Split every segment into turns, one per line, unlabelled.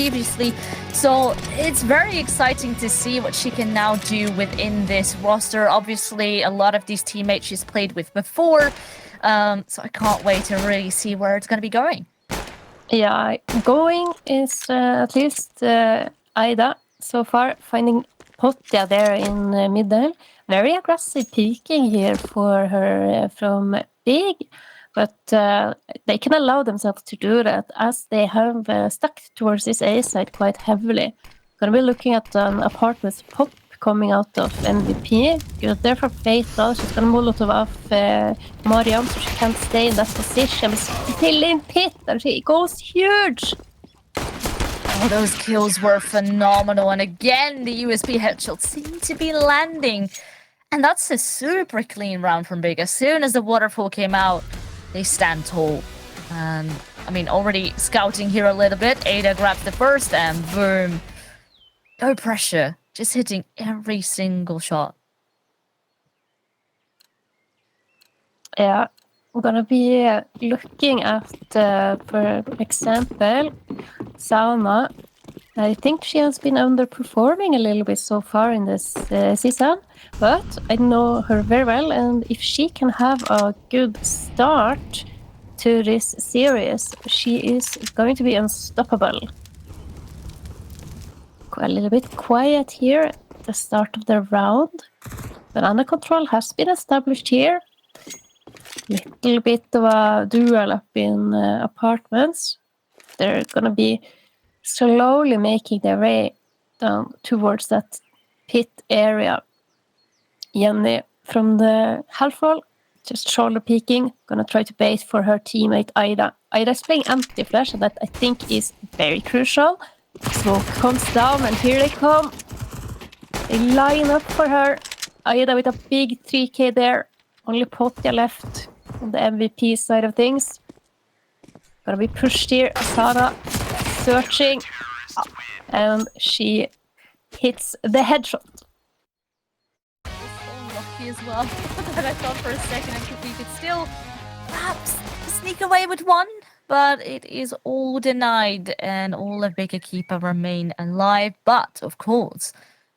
previously. So it's very exciting to see what she can now do within this roster. Obviously, a lot of these teammates she's played with before. So I can't wait to really see where it's going to be going.
Yeah, going is at least Ida so far, finding Potja there in middle. Very aggressive peeking here for her from big, but they can allow themselves to do that as they have stuck towards this A side quite heavily. Gonna be looking at an apartment pop coming out of MVP. Good there for Fatal. She's gonna Molotov off Mariam, so she can't stay in that position. But still in pit, and she goes huge.
Oh, those kills were phenomenal. And again, the USP headshots seem to be landing. And that's a super clean round from Big. As soon as the waterfall came out, they stand tall. And, I mean, already scouting here a little bit. Ada grabs the first and boom. No pressure. Just hitting every single shot.
Yeah, we're gonna be looking at, for example, Salma. I think she has been underperforming a little bit so far in this season, but I know her very well, and if she can have a good start to this series, she is going to be unstoppable. A little bit quiet here at the start of the round. Banana control has been established here. Little bit of a duel up in apartments. They're gonna be slowly making their way down towards that pit area. Jenny from the half wall, just shoulder peeking, gonna try to bait for her teammate Ida. Ida is playing anti-flash, and that I think is very crucial. Smoke comes down, and here they come. They line up for her. Ida with a big 3k there. Only Potja left on the MVP side of things. Gonna be pushed here. Asana searching. And she hits the headshot.
So lucky as well. That I thought for a second we could still perhaps sneak away with one. But it is all denied, and all of Big Equipa remain alive. But, of course,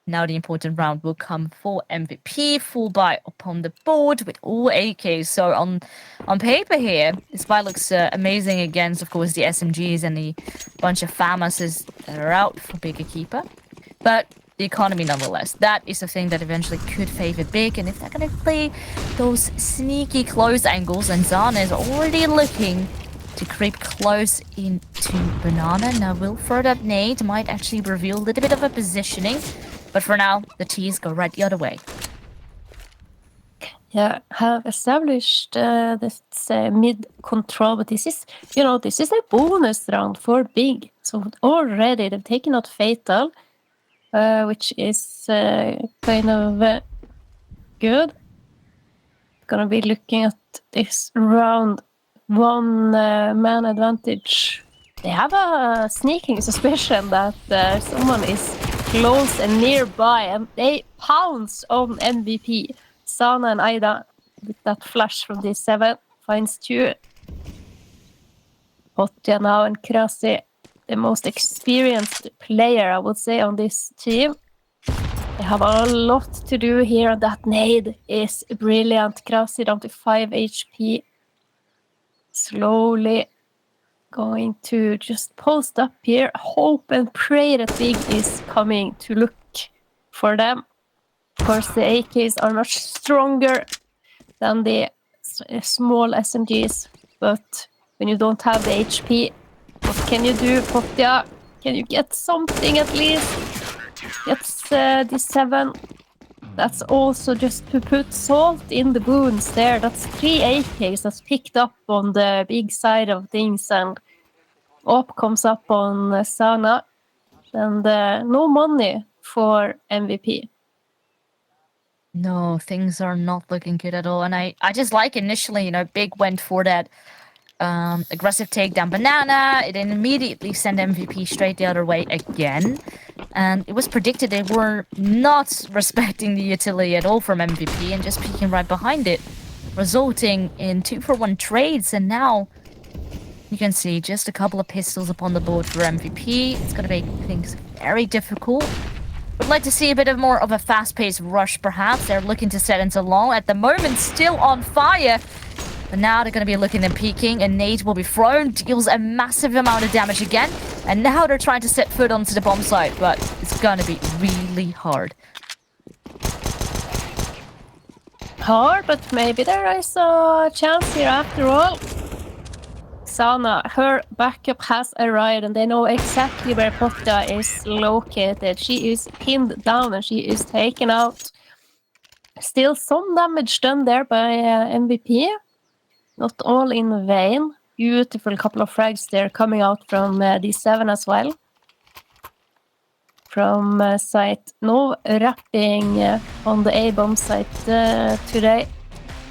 now the important round will come for MVP. Full buy upon the board with all AKs. So on paper here, this fight looks amazing against, of course, the SMGs and the bunch of FAMASs that are out for Big Equipa. But the economy, nonetheless, that is the thing that eventually could favor Big. And if they're going to play those sneaky close angles, and Zana is already looking to creep close into Banana. Now, will throw that nade might actually reveal a little bit of a positioning. But for now, the T's go right the other way.
Yeah, have established this mid control, but this is a bonus round for Big. So already they've taken out Fatal, which is kind of good. Gonna be looking at this round. One man advantage. They have a sneaking suspicion that someone is close and nearby, and they pounce on MVP. Sana and Ida with that flash from D7 finds two. Potja now and Krasi, the most experienced player, I would say, on this team. They have a lot to do here, and that nade is brilliant. Krasi down to 5 HP. Slowly going to just post up here, hope and pray that Big is coming to look for them. Of course, the AKs are much stronger than the small SMGs, but when you don't have the HP, what can you do, Potja? Can you get something at least? Gets the 7. That's also just to put salt in the wounds there. That's 3 AKs that's picked up on the Big side of things, and Op comes up on Sana. And no money for MVP.
No, things are not looking good at all. And I just like initially, Big went for that aggressive takedown Banana. It immediately sent MVP straight the other way again. And it was predicted they were not respecting the utility at all from MVP and just peeking right behind it, resulting in 2-for-1 trades. And now You can see just a couple of pistols upon the board for MVP. It's going to make things very difficult. Would like to see a bit of more of a fast-paced rush, perhaps. They're looking to set into long. At the moment, still on fire. But now they're going to be looking and peeking. A nade will be thrown. Deals a massive amount of damage again. And now they're trying to set foot onto the bomb site. But it's going to be really hard.
Hard, but maybe there is a chance here after all. Sana, her backup has arrived and they know exactly where Potja is located. She is pinned down and she is taken out. Still some damage done there by MVP. Not all in vain. Beautiful couple of frags there coming out from D7 as well. From site. No wrapping on the A-bomb site today.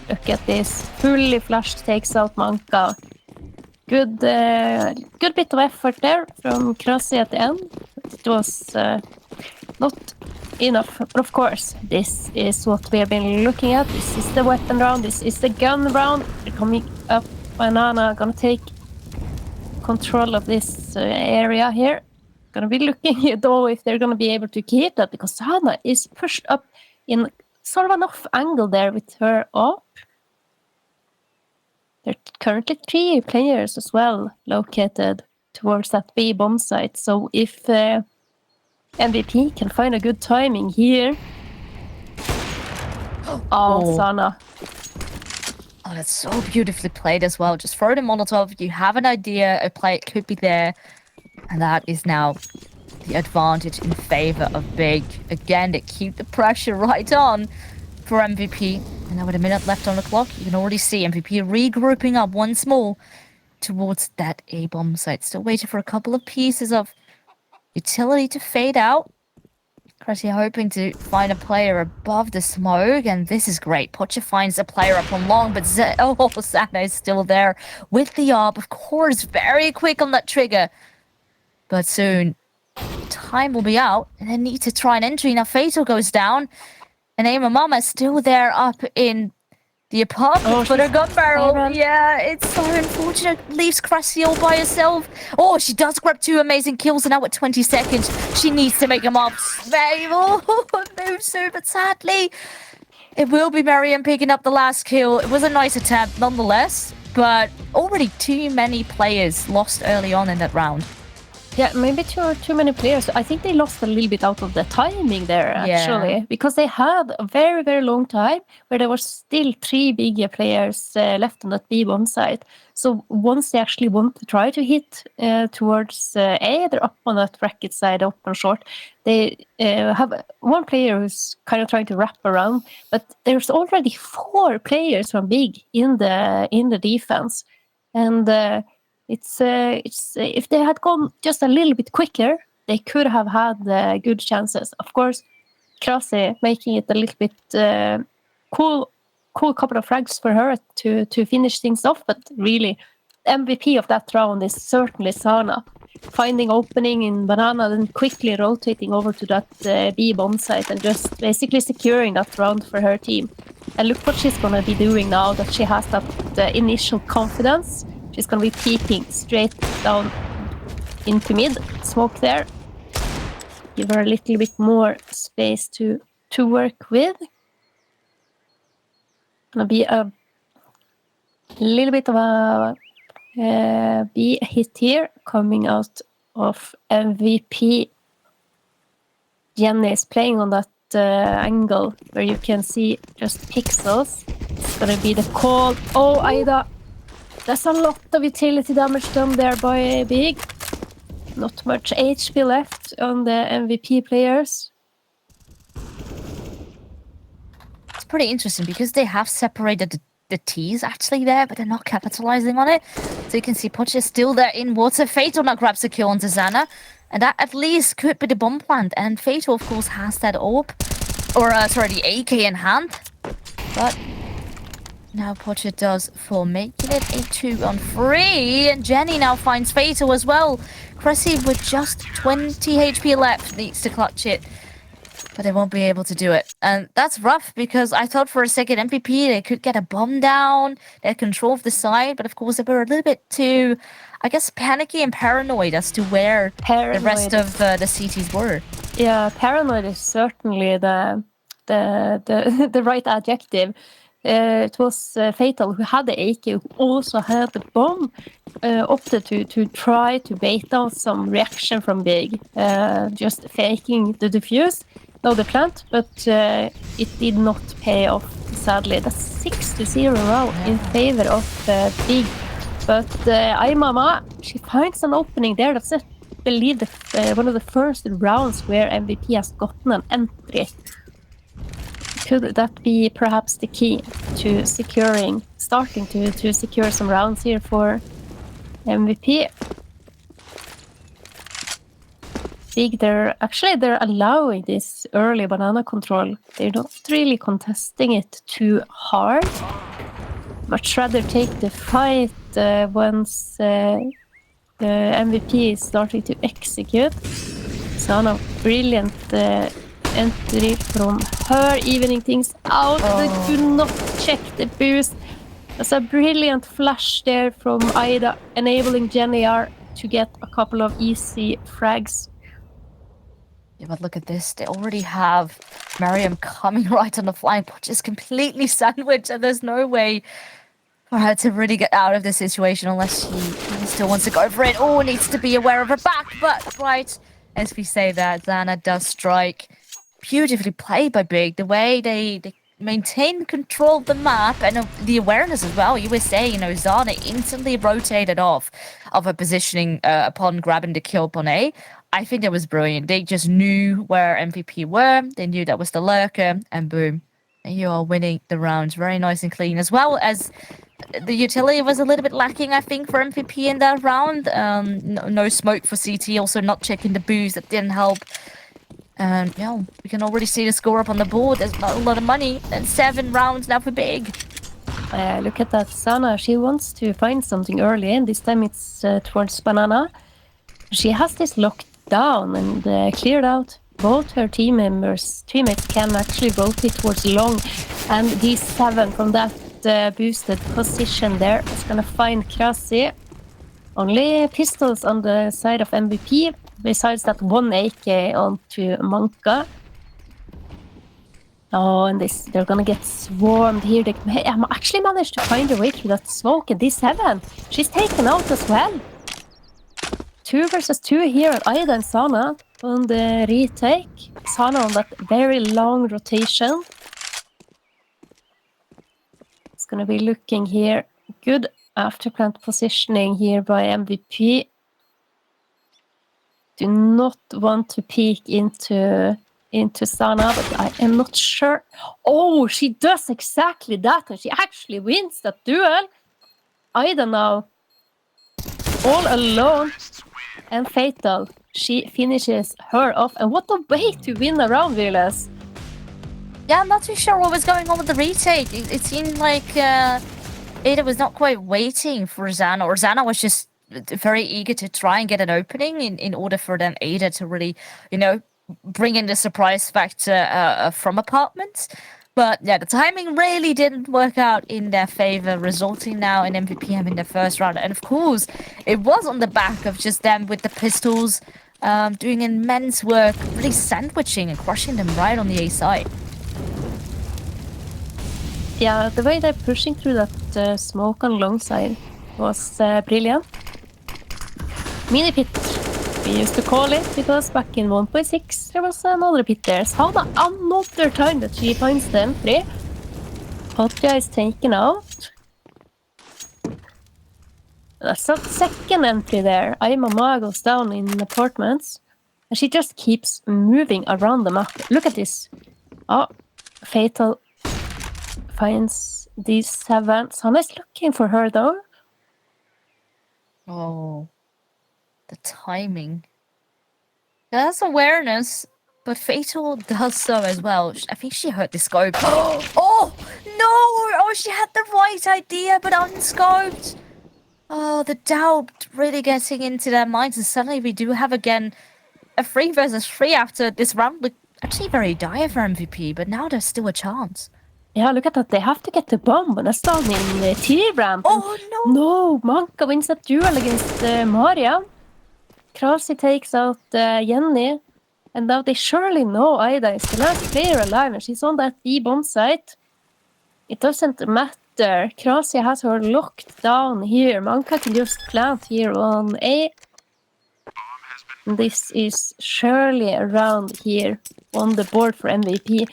Look at this. Fully flushed takes out Manka. Good bit of effort there from Krasi at the end. It was not enough. But of course, this is what we have been looking at. This is the weapon round. This is the gun round. They're coming up. Banana gonna take control of this area here. Gonna be looking though if they're gonna be able to keep that because Sana is pushed up in sort of an off angle there with her up. There are currently 3 players as well located towards that B bomb site. So if MVP can find a good timing here. Sana.
Oh, that's so beautifully played as well. Just throw the Molotov. You have an idea a play could be there. And that is now the advantage in favor of Big. Again, they keep the pressure right on for MVP. And now with a minute left on the clock, you can already see MVP regrouping up once more towards that A-bomb site. Still waiting for a couple of pieces of utility to fade out. Cressy hoping to find a player above the smoke, and this is great. Potja finds a player up on long, but Sana is still there with the ARP. Of course, very quick on that trigger. But soon, time will be out, and they need to try an entry. Now Fatal goes down, and Aima Mama is still there up in the apartment for the gun barrel. Yeah, it's so unfortunate. Leaves Cressy all by herself. Oh, she does grab 2 amazing kills, and now at 20 seconds, she needs to make them up. Fatal moves soon, but sadly, it will be Mariam picking up the last kill. It was a nice attempt nonetheless, but already too many players lost early on in that round.
Yeah, maybe too many players. I think they lost a little bit out of the timing there, actually. Because they had a very, very long time where there were still 3 bigger players left on that B-bomb site. So once they actually want to try to hit towards A, they're up on that bracket side, up on short. They have 1 player who's kind of trying to wrap around. But there's already 4 players from Big in the defense. And... It's if they had gone just a little bit quicker, they could have had good chances. Of course, Krasi making it a little bit cool couple of frags for her to finish things off. But really, MVP of that round is certainly Sana. Finding opening in Banana, then quickly rotating over to that B bomb site and just basically securing that round for her team. And look what she's gonna be doing now that she has that initial confidence. She's going to be peeking straight down into mid. Smoke there. Give her a little bit more space to work with. Going to be a little bit of a B hit here coming out of MVP. Jenny is playing on that angle where you can see just pixels. It's going to be the call. Oh, Aida. There's a lot of utility damage done there by Big. Not much HP left on the MVP players.
It's pretty interesting because they have separated the T's actually there, but they're not capitalizing on it. So you can see Potja still there in water. Fatal now grabs a kill onto Zana. And that at least could be the bomb plant. And Fatal, of course, has that AWP. Or, sorry, the AK in hand. But... now Potja does for making it a 2-on-3, and Jenny now finds Fatal as well. Cressy with just 20 HP left needs to clutch it, but they won't be able to do it. And that's rough because I thought for a second MVP they could get a bomb down, they had control of the side, but of course they were a little bit too I guess, panicky and paranoid as to where the rest
Paranoid.
of the CTs were.
Yeah, paranoid is certainly the right adjective. It was Fatal who had the AK, who also had the bomb, opted to try to bait out some reaction from Big, just faking the defuse, no, the plant, but it did not pay off, sadly. That's 6-0 now in favor of Big. But Aimama, she finds an opening there. That's it. I believe one of the first rounds where MVP has gotten an entry. Could that be perhaps the key to starting to secure some rounds here for MVP? Big, they're allowing this early banana control. They're not really contesting it too hard. Much rather take the fight once the MVP is starting to execute. Sana, brilliant entry from her, evening things out. They do not check the boost. There's a brilliant flash there from Ida, enabling Jenny R to get a couple of easy frags.
Yeah, but look at this. They already have Mariam coming right on the flying pot, just completely sandwiched, and there's no way for her to really get out of this situation unless she still wants to go for it or needs to be aware of her back. But right as we say that, Zana does strike. Beautifully played by Big. The way they maintain control of the map and of the awareness as well. You were saying, Zana instantly rotated off of her positioning upon grabbing the kill upon A. I think that was brilliant. They just knew where MVP were. They knew that was the lurker, and boom. And you are winning the rounds very nice and clean, as well as the utility was a little bit lacking, I think, for MVP in that round. No smoke for CT, also not checking the boost. That didn't help. And, we can already see the score up on the board. There's not a lot of money. And 7 rounds now for Big.
Look at that, Sana. She wants to find something early, and this time it's towards Banana. She has this locked down and cleared out. Both her teammates can actually rotate towards long, and D7 from that boosted position there is gonna find Krasi. Only pistols on the side of MVP, besides that one AK onto Manka. Oh, and they're gonna get swarmed here. They actually managed to find their way through that smoke, and D7, she's taken out as well. 2 versus 2 here at Ida and Sana on the retake. Sana on that very long rotation. It's going to be looking here. Good afterplant positioning here by MVP. Do not want to peek into Sana, but I am not sure. Oh, she does exactly that, and she actually wins that duel. Ida now all alone. And Fatal, she finishes her off. And what a way to win a round, Vilas.
Yeah, I'm not too sure what was going on with the retake. It seemed like Ada was not quite waiting for Zana, or Zana was just very eager to try and get an opening in order for then Ada to really, bring in the surprise factor from apartments. But yeah, the timing really didn't work out in their favor, resulting now in MVP having their first round. And of course, it was on the back of just them with the pistols doing immense work, really sandwiching and crushing them right on the A side.
Yeah, the way they're pushing through that smoke on long side was brilliant. Mini pit, we used to call it, because back in 1.6 there was another pit there. Sana, another time that she finds the entry. Potja is taken out. That's a second entry there. Aimama goes down in apartments. And she just keeps moving around the map. Look at this. Oh, Fatal finds these 7. Sana is looking for her though.
Oh, the timing. That's awareness, but Fatal does so as well. I think she heard the scope. Oh, no! Oh, she had the right idea, but unscoped. Oh, the doubt really getting into their minds. And suddenly we do have again a 3 versus 3 after this round. Looked actually very dire for MVP, but now there's still a chance.
Yeah, look at that. They have to get the bomb, and that's down in the T-ramp.
Oh, no!
No, Manka wins that duel against Maria. Krasi takes out Jenny. And now they surely know Ida is the last player alive, and she's on that B bomb site. It doesn't matter. Krasi has her locked down here. Manka can just plant here on A. This is surely around here on the board for MVP.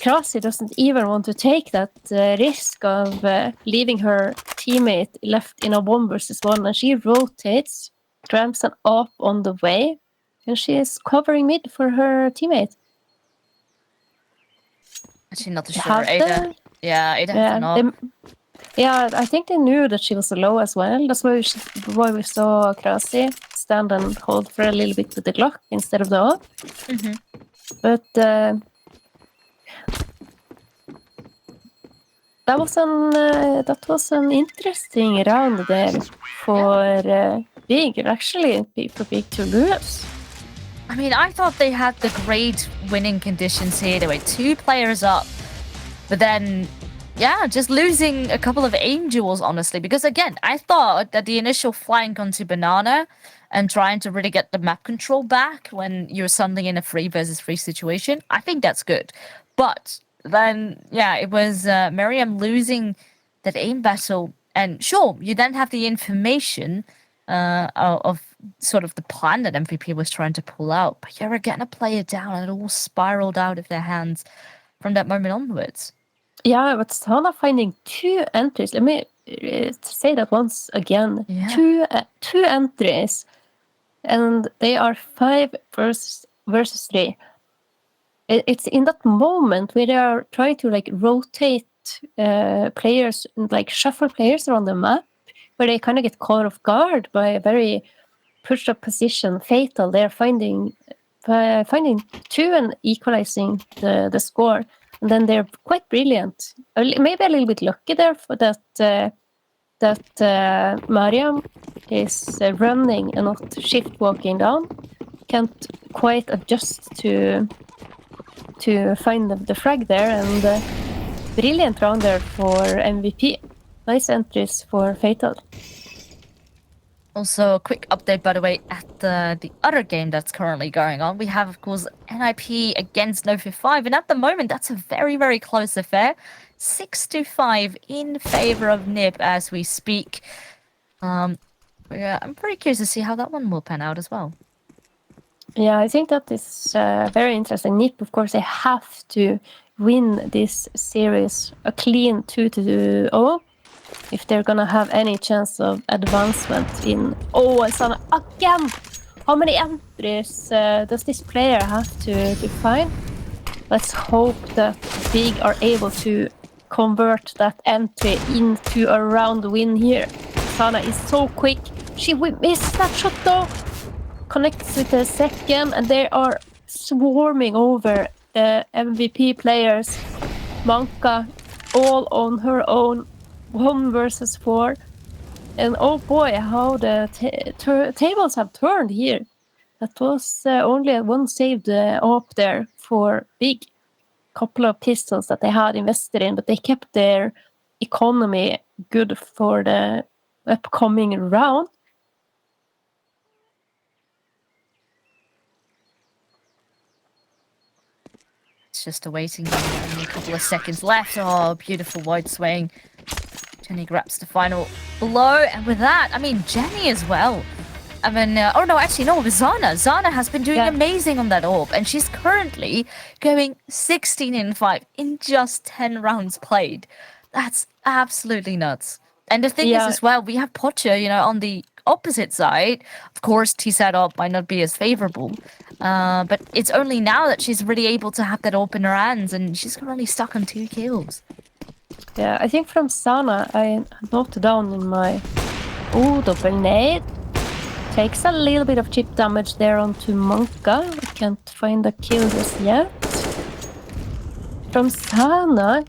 Krasi doesn't even want to take that risk of leaving her teammate left in a 1v1, and she rotates, ramps an up on the way, and she is covering mid for her teammate.
Actually, not too sure. Ada. Yeah, Ada has an up.
Yeah, I think they knew that she was low as well. That's why we saw Krasi stand and hold for a little bit with the Glock instead of the up.
Mm-hmm.
But that was an interesting round there for Big. Actually, for Big to lose.
I mean, I thought they had the great winning conditions here. They were 2 players up, but then, yeah, just losing a couple of aim duels, honestly. Because again, I thought that the initial flank onto Banana and trying to really get the map control back when you're suddenly in a 3 versus 3 situation, I think that's good. But then, yeah, it was Miriam losing that aim battle. And sure, you then have the information of sort of the plan that MVP was trying to pull out. But you're getting a player down and it all spiraled out of their hands from that moment onwards.
Yeah, but Sana finding 2 entries. Let me say that once again. Yeah. Two entries. And they are 5 versus 3. It's in that moment where they are trying to like rotate players and like shuffle players around the map, where they kind of get caught off guard by a very pushed up position. Fatal. They're finding 2 and equalizing the score. And then they're quite brilliant. Maybe a little bit lucky there for that Mariam is running and not shift walking down. Can't quite adjust to find the frag there, and brilliant round there for MVP. Nice entries for Fatal.
Also, a quick update, by the way, at the other game that's currently going on. We have, of course, NIP against No55, and at the moment, that's a very, very close affair. 6-5 in favor of NIP as we speak. Yeah, I'm pretty curious to see how that one will pan out as well.
Yeah, I think that is very interesting. NIP, of course, they have to win this series a clean 2-0 if they're gonna have any chance of advancement in... Oh, Sana again! How many entries does this player have to find? Let's hope that Big are able to convert that entry into a round win here. Sana is so quick. She missed that shot though. Connects with the second, and they are swarming over the MVP players. Manka all on her own. 1 versus 4. And oh boy, how the tables have turned here. That was only 1 saved up there for Big. Couple of pistols that they had invested in, but they kept their economy good for the upcoming round.
It's just a waiting game. Only a couple of seconds left. Oh, beautiful wide swing. Jenny grabs the final blow, and with that, I mean, Jenny as well. I mean, oh no, actually no, it was Zana. Zana has been doing amazing on that orb, and she's currently going 16-5 in just 10 rounds played. That's absolutely nuts. And the thing is as well, we have Pocha, you know, on the opposite side. Of course, T-side op might not be as favorable, but it's only now that she's really able to have that orb in her hands, and she's currently stuck on 2 kills.
Yeah, I think from Sana, I noted down in my... Oh, double nade. Takes a little bit of chip damage there onto Manka. I can't find a kill just yet. From Sana,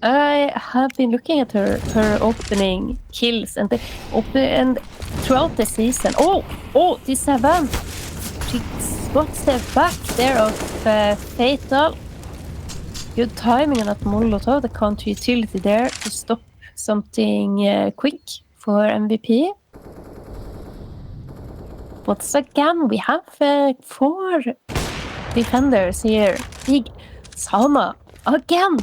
I have been looking at her opening kills and throughout the season. Oh, this event. She spots the back there of Fatal. Good timing on that Molotov, the counter utility there to stop something quick for MVP. Once again, we have 4 defenders here. Big Sama again.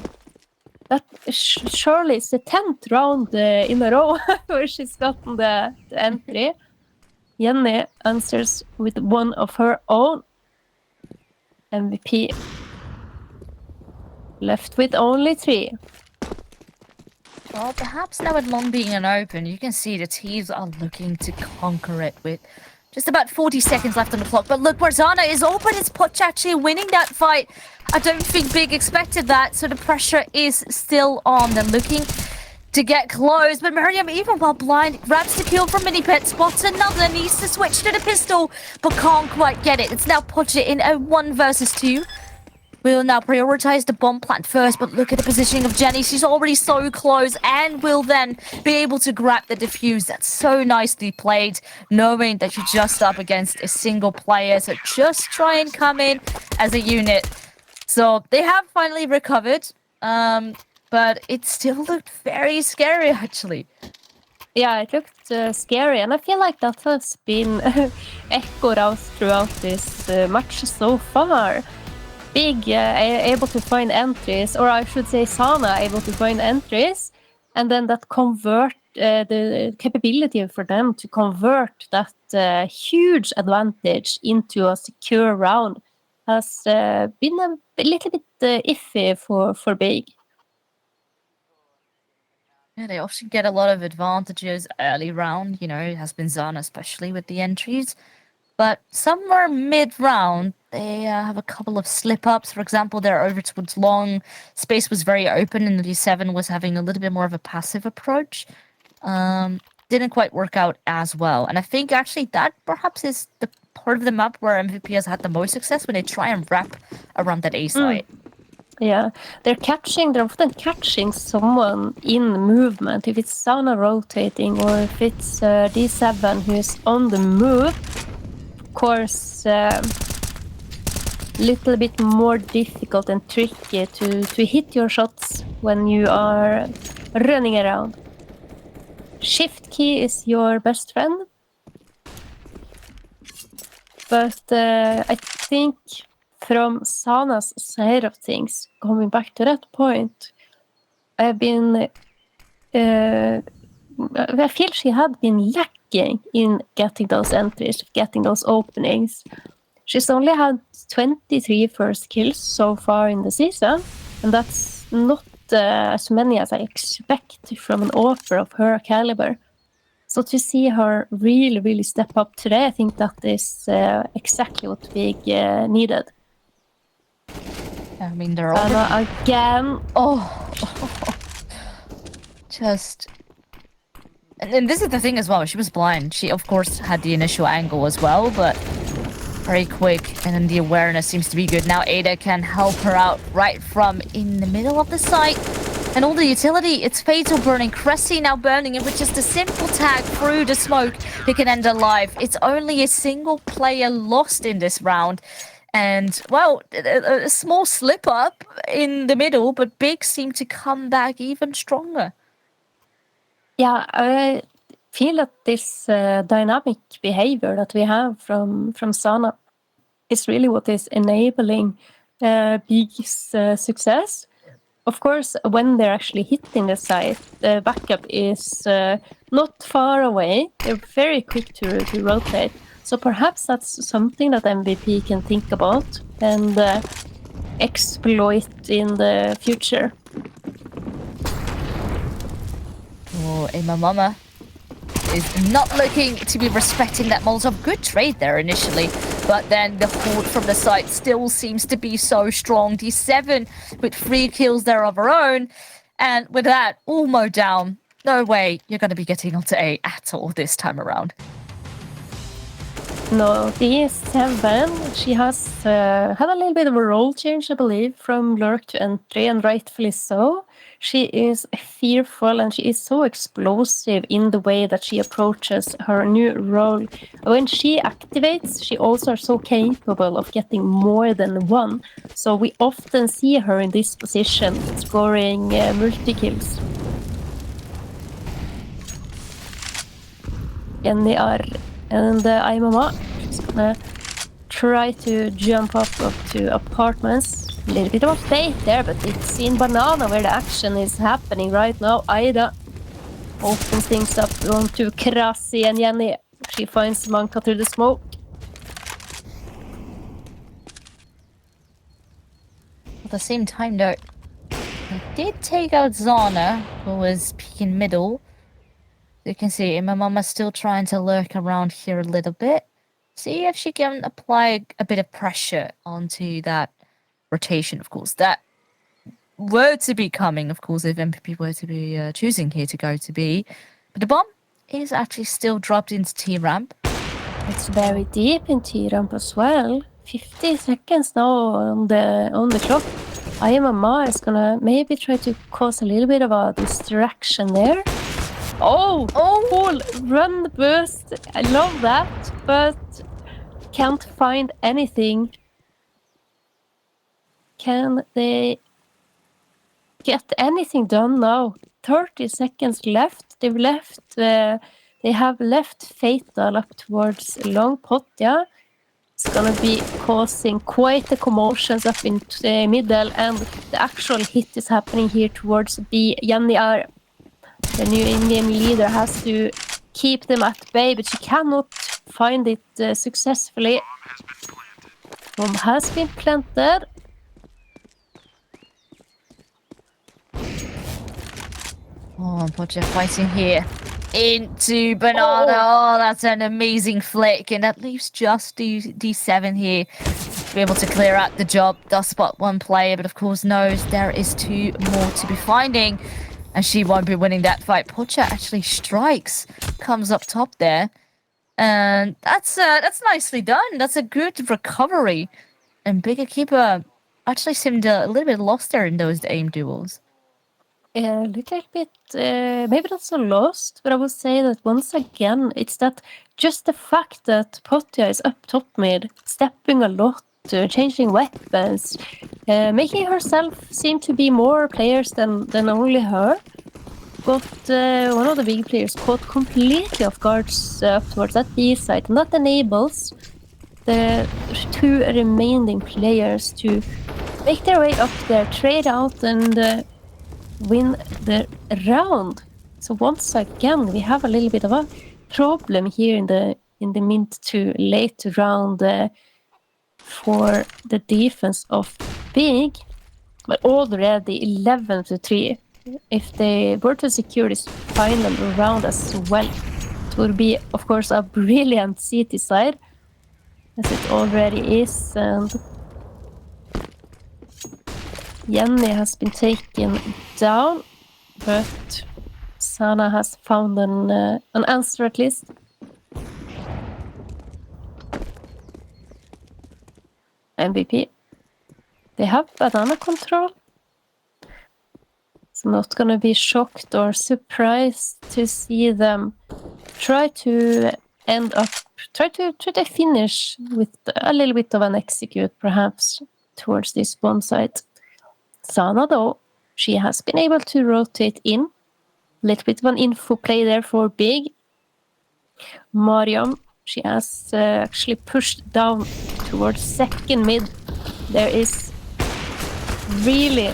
That surely is the 10th round in a row where she's gotten the entry. Jenny answers with one of her own. MVP. Left with only 3.
Well, perhaps now with Long being an open, you can see the teams are looking to conquer it with just about 40 seconds left on the clock. But look, Warzana is open. It's Poch actually winning that fight. I don't think Big expected that, so the pressure is still on. They're looking to get close, but Miriam, even while blind, grabs the kill from Minipet, spots another, needs to switch to the pistol, but can't quite get it. It's now Poch in a 1 versus 2. We'll now prioritize the bomb plant first, but look at the positioning of Jenny. She's already so close and will then be able to grab the defuse. That's so nicely played, knowing that you're just up against a single player. So just try and come in as a unit. So they have finally recovered, but it still looked very scary, actually.
Yeah, it looked scary, and I feel like that has been echoed out throughout this match so far. Big able to find entries, or I should say Sana able to find entries, and then that convert the capability for them to convert that huge advantage into a secure round has been a little bit iffy for Big.
Yeah, they often get a lot of advantages early round, you know, it has been Zana, especially with the entries. But somewhere mid-round, they have a couple of slip-ups. For example, they're over towards long. Space was very open, and the D7 was having a little bit more of a passive approach. Didn't quite work out as well. And I think, actually, that perhaps is the part of the map where MVP has had the most success when they try and wrap around that A site.
Yeah, they're often catching someone in movement. If it's Sana rotating, or if it's D7 who's on the move, course little bit more difficult and tricky to hit your shots when you are running around. Shift key is your best friend, but I think from Sana's side of things, coming back to that point, I feel she had been lacking in getting those entries, getting those openings. She's only had 23 first kills so far in the season, and that's not as many as I expect from an offer of her caliber. So to see her really, really step up today, I think that is exactly what Big needed.
I mean, they're all
again.
Just... And this is the thing as well, she was blind. She, of course, had the initial angle as well, but very quick, and then the awareness seems to be good. Now Ada can help her out right from in the middle of the site. And all the utility, it's Fatal burning. Cressy now burning it with just a simple tag through the smoke. He can end alive. It's only a single player lost in this round. And, well, a small slip-up in the middle, but Big seemed to come back even stronger.
Yeah, I feel that this dynamic behavior that we have from Sana is really what is enabling Big's success. Of course, when they're actually hitting the site, the backup is not far away. They're very quick to rotate. So perhaps that's something that MVP can think about and exploit in the future.
Oh, Emma Mama is not looking to be respecting that Molotov. Good trade there initially, but then the horde from the site still seems to be so strong. D7 with 3 kills there of her own, and with that, Ulmo down. No way you're going to be getting onto A at all this time around.
No, D7, she has had a little bit of a role change, I believe, from lurk to entry, and rightfully so. She is fearful and she is so explosive in the way that she approaches her new role. When she activates, she also is so capable of getting more than one. So we often see her in this position, scoring multi-kills. NER and IMMA. She's gonna try to jump up to apartments. A little bit of a fate there, but it's in Banana where the action is happening right now. Aida opens things up onto Krasi and Jenny. She finds Manka through the smoke.
At the same time, though, they did take out Zana, who was peeking middle. You can see my mama's still trying to lurk around here a little bit. See if she can apply a bit of pressure onto that rotation, of course. That were to be coming, of course, if MPP were to be choosing here to go to B. But the bomb is actually still dropped into T-ramp.
It's very deep in T-ramp as well. 50 seconds now on the clock. IMMA is gonna maybe try to cause a little bit of a distraction there. Oh, cool run boost. I love that, but can't find anything. Can they get anything done now? 30 seconds left. They have left Fatal up towards Long Potja. It's gonna be causing quite the commotions up in the middle, and the actual hit is happening here towards B. Jenny R, the new in-game leader, has to keep them at bay, but she cannot find it successfully. Bomb has been planted.
Oh, Potja fighting here into Banana. Oh, that's an amazing flick, and that leaves just D7 here to be able to clear out the job. Does spot one player, but of course knows there is two more to be finding, and she won't be winning that fight. Potja actually strikes, comes up top there, and that's nicely done. That's a good recovery, and Big Equipa actually seemed a little bit lost there in those aim duels.
A little bit, maybe not so lost, but I would say that once again, it's that just the fact that Potja is up top mid, stepping a lot, changing weapons, making herself seem to be more players than only her. Got one of the big players caught completely off guard up towards that B side, and that enables the two remaining players to make their way up there, trade out, and win the round. So once again, we have a little bit of a problem here in the mid to late round for the defense of Big, but already 11-3. If they were to secure this final round as well, it would be, of course, a brilliant City side, as it already is, and Jenny has been taken down, but Sana has found an answer at least. MVP. They have banana control. So not gonna be shocked or surprised to see them try to finish with a little bit of an execute, perhaps, towards this one side. Sana, though, she has been able to rotate in. A little bit of an info play there for Big. Mariam, she has actually pushed down towards second mid. There is really...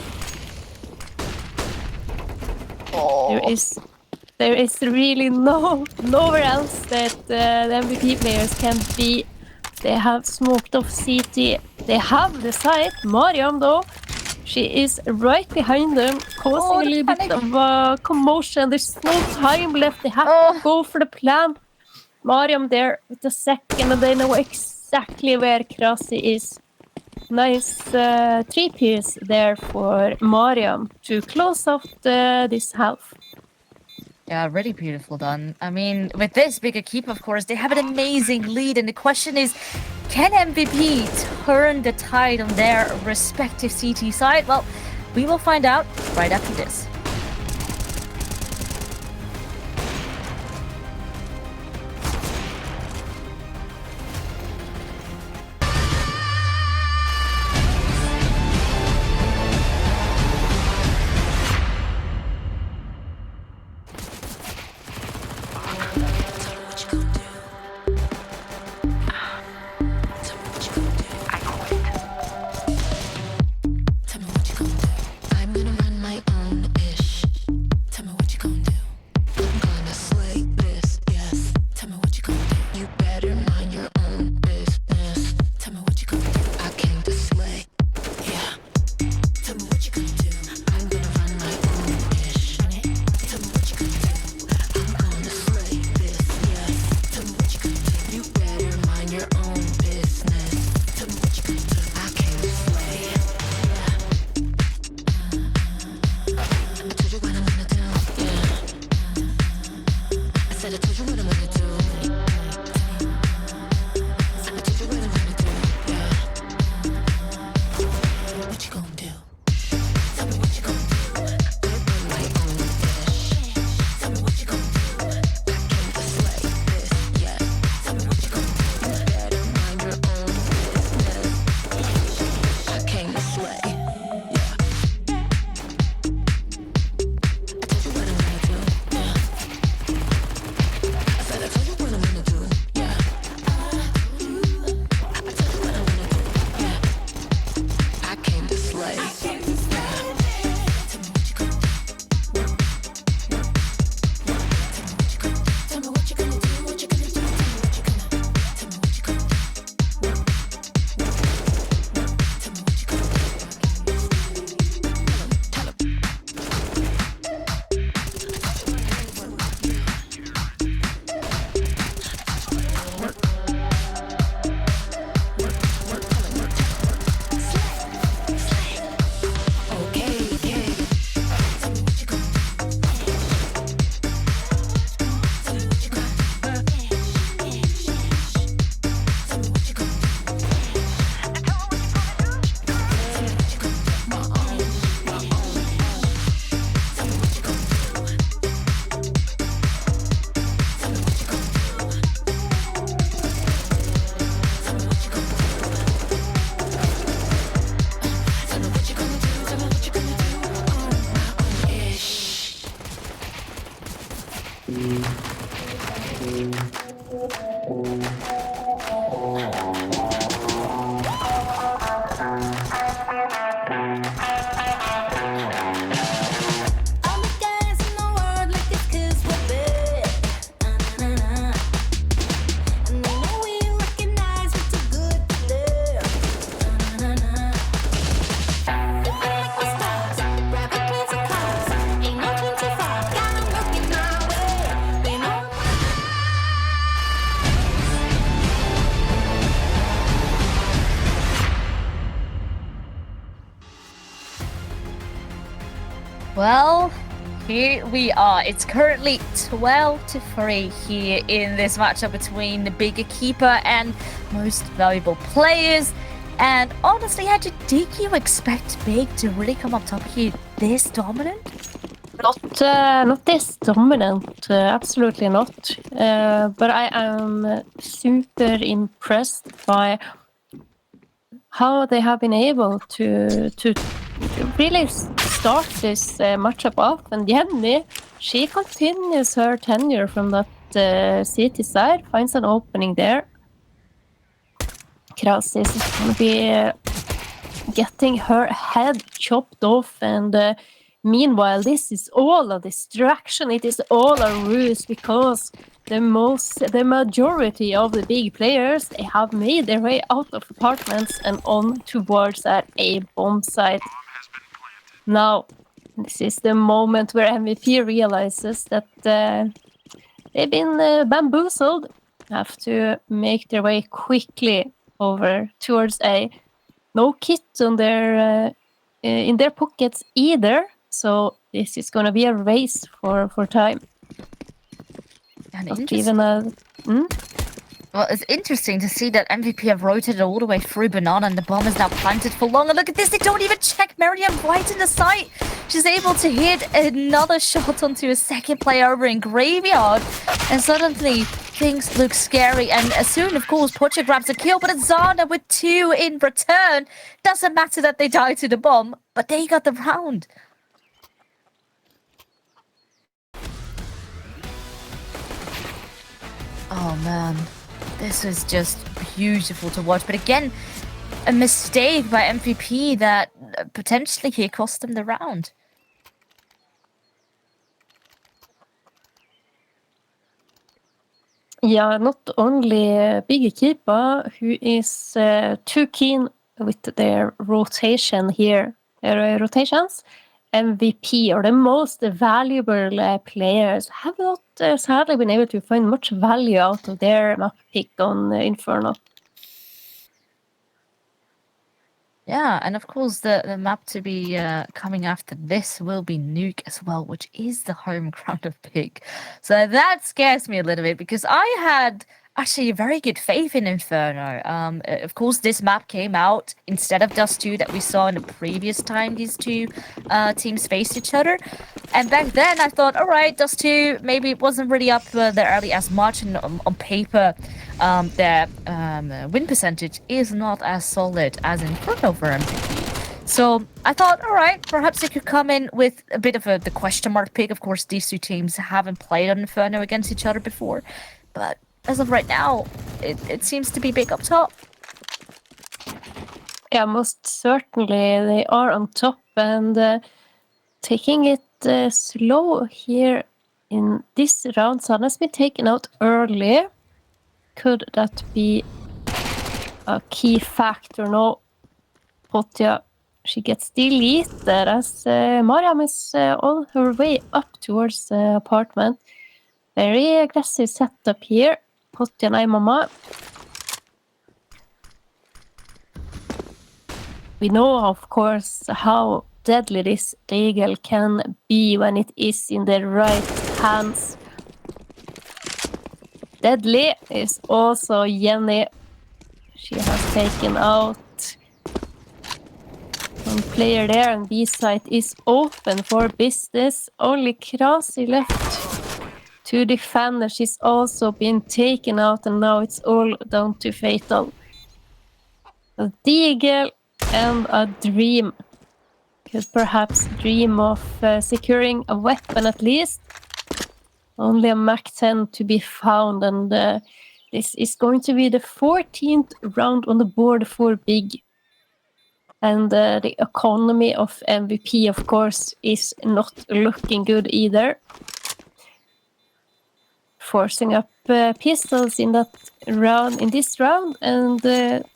There is really nowhere else that the MVP players can be. They have smoked off CT. They have the site. Mariam, though, she is right behind them, causing a little bit of a commotion. There's no time left. They have to go for the plan. Mariam there with the second, and they know exactly where Krasi is. Nice 3-piece there for Mariam to close off this half.
Yeah, really beautiful done. I mean, with this bigger keep, of course, they have an amazing lead, and the question is, can MVP turn the tide on their respective CT side? Well, we will find out right after this. Well, here we are. It's currently 12-3 here in this matchup between the big Equipa and most valuable players. And honestly, did you expect Big to really come up top here this dominant?
Not this dominant, absolutely not. But I am super impressed by how they have been able to really start this matchup off. And Jenny, she continues her tenure from that city side, finds an opening there. Krasis is going to be getting her head chopped off, and meanwhile, this is all a distraction. It is all a ruse because the majority of the big players, they have made their way out of apartments and on towards a bomb site. Now, this is the moment where MVP realizes that they've been bamboozled, have to make their way quickly over towards A. No kit on their in their pockets either, so this is going to be a race for time.
And
Not even a...
Well, it's interesting to see that MVP have rotated all the way through Banana and the bomb is now planted for long. And look at this, they don't even check Miriam right in the sight. She's able to hit another shot onto a second player over in Graveyard. And suddenly, things look scary. And as soon, of course, Pocha grabs a kill, but it's Zana with 2 in return. Doesn't matter that they died to the bomb, but they got the round. Oh, man. This was just beautiful to watch. But again, a mistake by MVP that potentially here cost them the round.
Yeah, not only Big Equipa, who is too keen with their rotation here, their rotations, MVP, or the most valuable players, have not sadly been able to find much value out of their map pick on Inferno.
Yeah, and of course the map to be coming after this will be Nuke as well, which is the home ground of Pig. So that scares me a little bit because I had actually very good faith in Inferno. Of course, this map came out instead of Dust 2 that we saw in the previous time these two teams faced each other. And back then I thought, all right, Dust 2, maybe it wasn't really up there early as much, and on paper their win percentage is not as solid as Inferno for MVP. So I thought, all right, perhaps they could come in with a bit of the question mark pick. Of course, these two teams haven't played on Inferno against each other before, but as of right now, it seems to be Big up top.
Yeah, most certainly they are on top, and taking it slow here in this round. Sun has been taken out early. Could that be a key factor? No, Potja, she gets deleted as Mariam is on her way up towards the apartment. Very aggressive setup here. Potja and Mama. We know, of course, how deadly this Deagle can be when it is in the right hands. Deadly is also Jenny. She has taken out one player there, and B site is open for business. Only Krasi left to defend. She's also been taken out, and now it's all down to Fatal. A Deagle and a Dream. Could perhaps dream of securing a weapon at least. Only a Mac 10 to be found, and this is going to be the 14th round on the board for Big. And the economy of MVP, of course, is not looking good either. Forcing up pistols in this round, and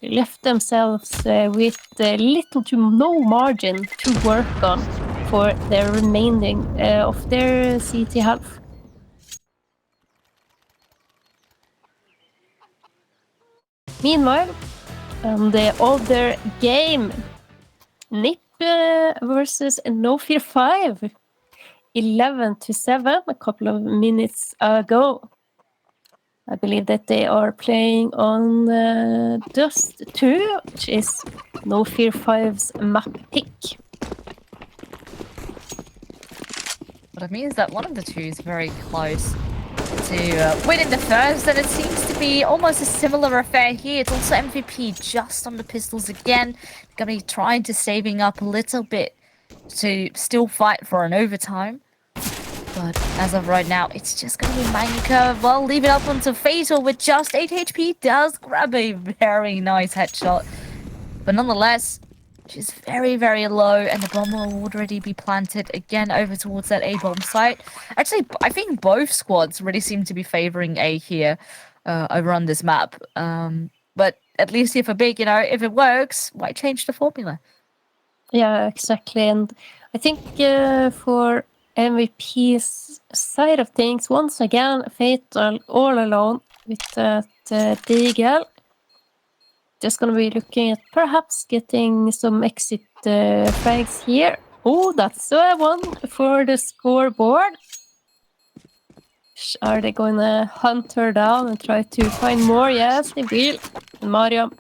left themselves with little to no margin to work on for the remaining of their CT half. Meanwhile, on the other game, Nip versus No Fear 5. 11-7 a couple of minutes ago. I believe that they are playing on Dust 2, which is No Fear 5's map pick.
But it means that one of the two is very close to winning the first, and it seems to be almost a similar affair here. It's also MVP just on the pistols again. Gonna be trying to saving up a little bit to still fight for an overtime. But as of right now, it's just gonna be Manka. Well, leave it up onto Fatal with just 8 HP. Does grab a very nice headshot. But nonetheless, she's very, very low, and the bomb will already be planted again over towards that A-bomb site. Actually, I think both squads really seem to be favoring A here over on this map. But at least if a big, if it works, why change the formula?
Yeah, exactly. And I think for MVP's side of things, once again, Fatal all alone with that Deagle. Just gonna be looking at perhaps getting some exit frags here. Oh, that's one for the scoreboard. Are they gonna hunt her down and try to find more? Yes, they will. And Mario,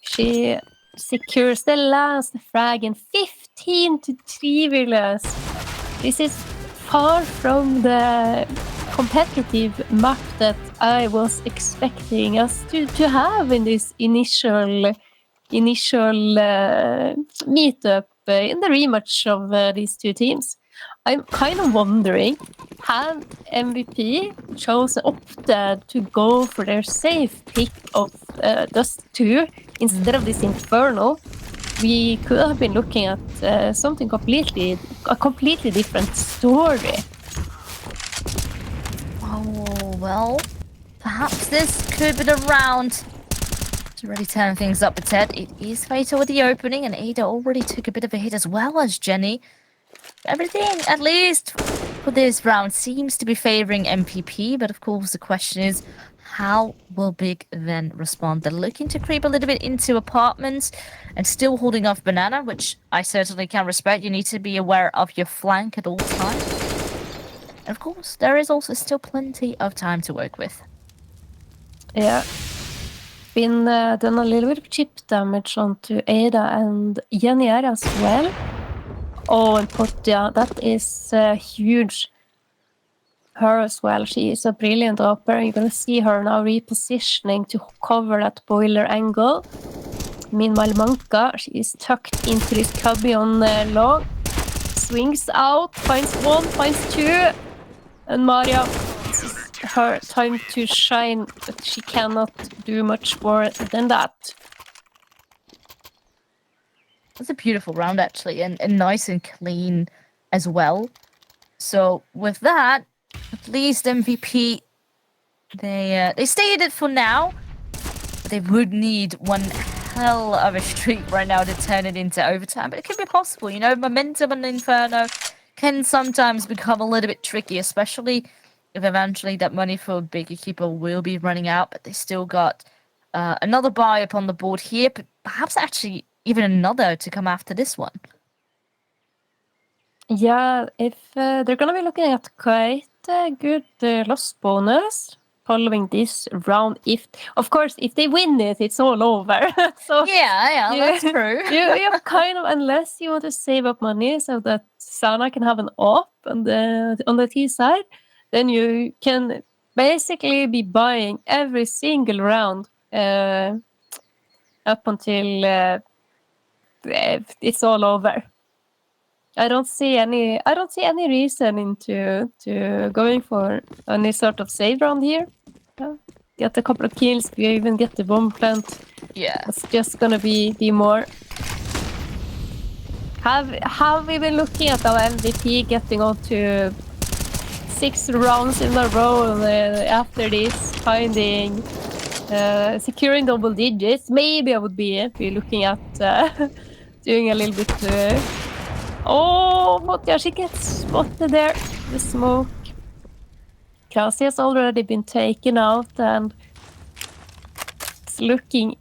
she secures the last frag in 15-3 villas. This is far from the competitive map that I was expecting us to have in this initial meetup in the rematch of these two teams. I'm kind of wondering, had MVP opted to go for their safe pick of Dust 2 instead of this Inferno, we could have been looking at a completely different story.
Oh, well, perhaps this could be the round to really turn things up its head. It is Fatal with the opening, and Ada already took a bit of a hit as well as Jenny. Everything, at least for this round, seems to be favoring MPP, but of course the question is, how will Big then respond? They're looking to creep a little bit into apartments and still holding off Banana, which I certainly can respect. You need to be aware of your flank at all times. And of course, there is also still plenty of time to work with.
Yeah. Been done a little bit of chip damage onto Ada and Jenny as well. Oh, and Potja, that is huge. Her as well. She is a brilliant upper. You're going to see her now repositioning to cover that boiler angle. Meanwhile, Manka, she is tucked into this cubby on long. Swings out, finds one, finds two. And Maria, this is her time to shine, but she cannot do much more than that.
It's a beautiful round, actually, and nice and clean as well. So with that, at least MVP, they stayed it for now. But they would need one hell of a streak right now to turn it into overtime. But it could be possible, momentum and Inferno can sometimes become a little bit tricky, especially if eventually that money for Big Equipa will be running out. But they still got another buy upon the board here, but perhaps actually even another to come after this one.
Yeah, if they're going to be looking at quite a good loss bonus following this round. Of course, if they win it, it's all over. So
yeah, that's true.
you kind of, unless you want to save up money so that Sana can have an op on the T side, then you can basically be buying every single round up until it's all over. I don't see any reason into going for any sort of save round here. Get a couple of kills, we even get the bomb plant.
Yeah,
it's just gonna be more. Have we been looking at our MVP getting on to 6 rounds in a row after this, finding securing double digits? Maybe I would be looking at doing a little bit. Oh, but yeah, she gets spotted there. The smoke. Krasi has already been taken out, and it's looking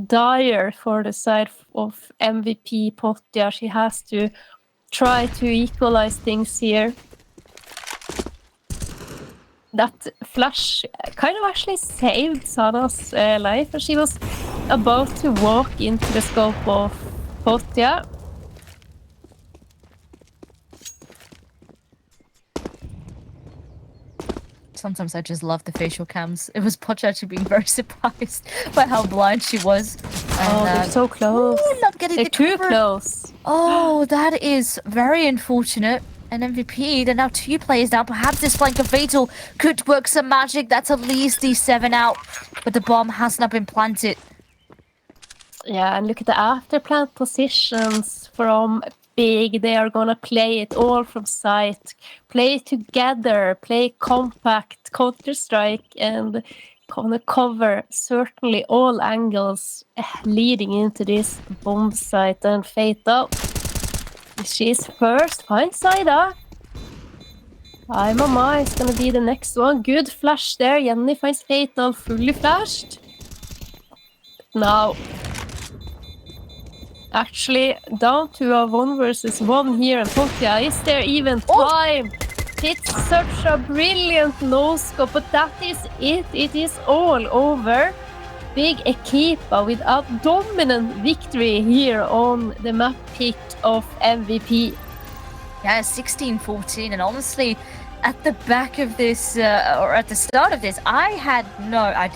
dire for the side of MVP Potja. She has to try to equalize things here. That flash kind of actually saved Sana's life, and she was about to walk into the scope of Potja.
Sometimes I just love the facial cams. It was Potja actually being very surprised by how blind she was. And,
they're so close.
ooh, not getting
They're
the
too
cover.
close.
Oh, that is very unfortunate. An MVP, there are now 2 players down. Perhaps this flank of Fatal could work some magic. That's at least the 7 out. But the bomb has not been planted.
Yeah, and look at the after plant positions from Big. They are gonna play it all from sight. Play together, play compact, Counter-Strike, and gonna cover certainly all angles leading into this bomb site. And Fatal, she's first, finds Saida. Mama is gonna be the next one. Good flash there. Jenny finds Fatal fully flashed. Now, actually, down to a 1 versus 1 here, and Potja, is there even time? It's such a brilliant no-scope, but that is it. It is all over. Big Equipa with a dominant victory here on the map pick of MVP.
Yeah, 16-14, and honestly, at the back of this, or at the start of this, I had no idea